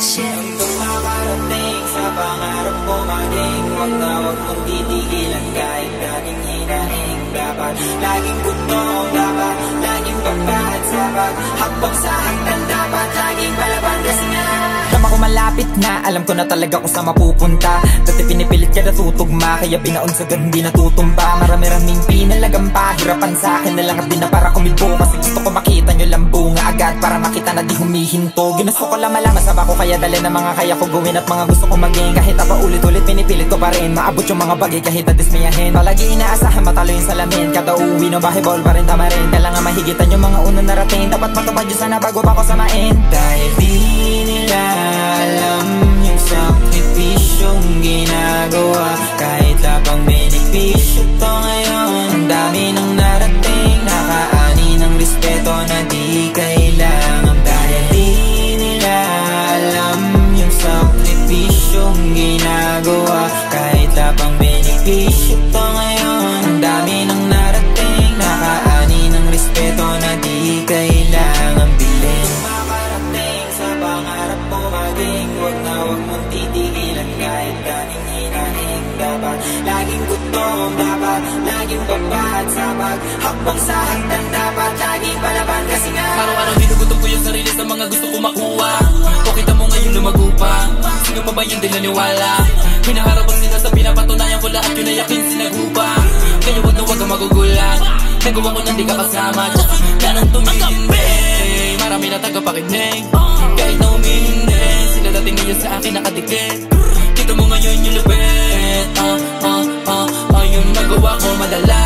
Kung makarating sa pangarap mo maging, wag na wag mong titigilan kahit dating hinaing. Dapat laging gutom, dapat laging babad sa paghakbang sa hagdan, dapat laging palaban kasi nga alam ako malapit na, alam ko na talaga kung saan mapupunta. Dati pinipilit ka natutugma, kaya binaon sa gan hindi natutumba. Marami-raming pinalagampa, hirapan sa akin na lang at di na para kumibo. Kasi gusto ko makita nyo lang bunga agad para makita na di humihinto. Ginusto ko lang malaman sa bako kaya dali na mga kaya ko gawin at mga gusto ko maging. Kahit pa ulit-ulit pinipilit ko pa rin maabot yung mga bagay kahit na dismayahin. Palagi inaasahan matalo yung salamin, kada uwi no bahay ball pa rin tama rin. Kailangan mahigitan yung mga unang narating, dapat matupad yun sana bago pa ko samain. Dahil di nila alam yung sakripisyong ginagawa, kahit labang benepisyo to ngayon. Ang dami nang narating, nakaani ng respeto na di kailangan. Dahil di nila alam yung sakripisyong ginagawa, kahit labang benepisyo to ngayon. Ang dami nang narating, nakaani ng respeto na di kailangan bilhin. Makarating sa pangarap mo maging, wag na wag mong titigilan kahit dating hinaing. Dapat laging gutom, dapat laging babad sa paghakbang sa hagdan, dapat laging palaban kasi nga araw-araw hinugutom ko yung sarili sa mga gusto ko makuha. O kita mo ngayon lumago pa, sino pa ba yung di naniwala? Hinaharap ang sila sa pinapatunayan ko lahat yun na yakin sinagupa. Kaya wag na wag kang magugulat, nagawa ko nang di ka kasama. Ganang tumindi, marami na tagapakinig, kahit na umihindi, sila dating ngayon sa akin nakadikit. Kita mo ngayon yung lupit, yung nagawa ko madala,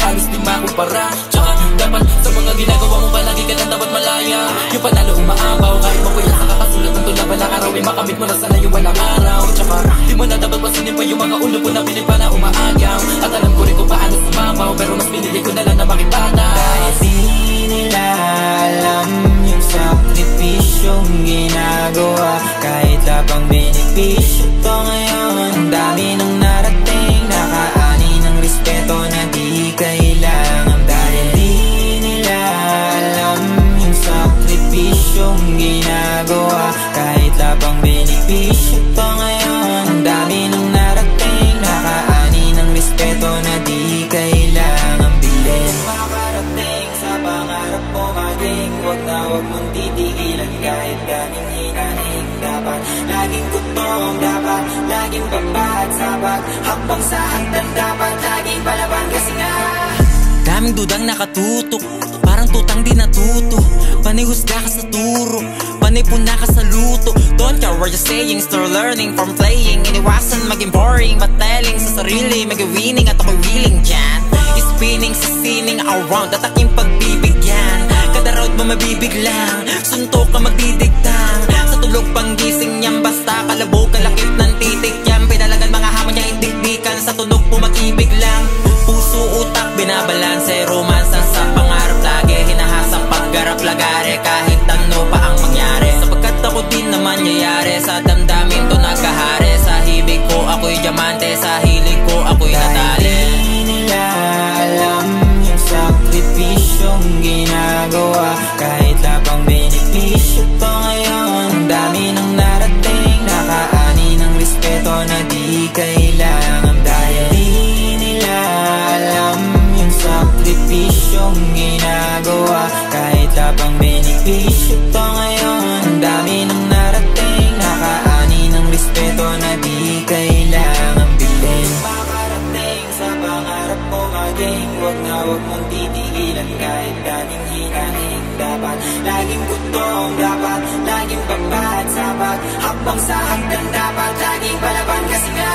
halos di makumpara. Tsaka dapat sa mga ginagawa mo palagi ka lang dapat malaya. Yung panalo umaabaw, kahit mapuya sa kakasulat ng tula walang araw, ay makamit mo na sana yung walang araw. Tsaka di mo na dapat pasinin pa yung mga ulo ko na pinip pa na umaagaw. At alam ko rin kung paano sumabaw, pero mas pinili ko na lang na makipana. Dahil di nila alam yung sakripisyong ginagawa, kahit labang benepisyo to ngayon. Ang dami nang narating, nakaani ng respeto na di kailangan. Dahil di nila alam yung sakripisyong ginagawa, kahit labang benepisyo to ngayon. Ang dami nang narating, nakaani ng respeto na di kailangan bilhin. Makarating sa pangarap mo maging, wag na wag mong titigilan kahit dating hinaing. Dapat laging gutom, dapat laging babad sa paghakbang sa hagdan, dapat laging palaban kasi nga daming dudang nakatutok, parang tutang di natuto. Panihusga ka sa turo, panipuna ka sa luto. Don't care what you're saying, still learning from playing. Iniwasan maging boring, but telling sa sarili maging winning at ako'y willing dyan. Spinning sa sining around, at aking pagbibigyan. Kada road mo mabibiglang, suntok ka magdidiktang. Sa tulog pang gising niyan, basta kalabog kalakip ng titik yan. Pinalagan mga hamon niya indikdikan, sa tunog po mag-ibig lang. Puso utak binabalanse, romansa sa pangarap lagi. Hinahasang paggarap lagare, kahit ano pa ang mangyari. Sapagkat ako din naman yayari, sa damdamin to nagkahari. Sa hibig ko ako'y diamante, sa hilig ko ako'y natali. Alam yung sakripisyong ginagawa, kahit labang benepisyo to ngayon. Ang dami nang narating, nakaani ng respeto na di kailangan. Dahil di nila alam yung sakripisyong ginagawa, kahit labang benepisyo to ngayon. Ang dami nang narating, nakaani ng respeto na di kailangan bilhin. Makarating sa pangarap mo maging, wag na wag mong titigilan kahit dating hinaing. Dapat laging gutom, dapat laging babad sa paghakbang sa hagdan, dapat laging palaban kasi nga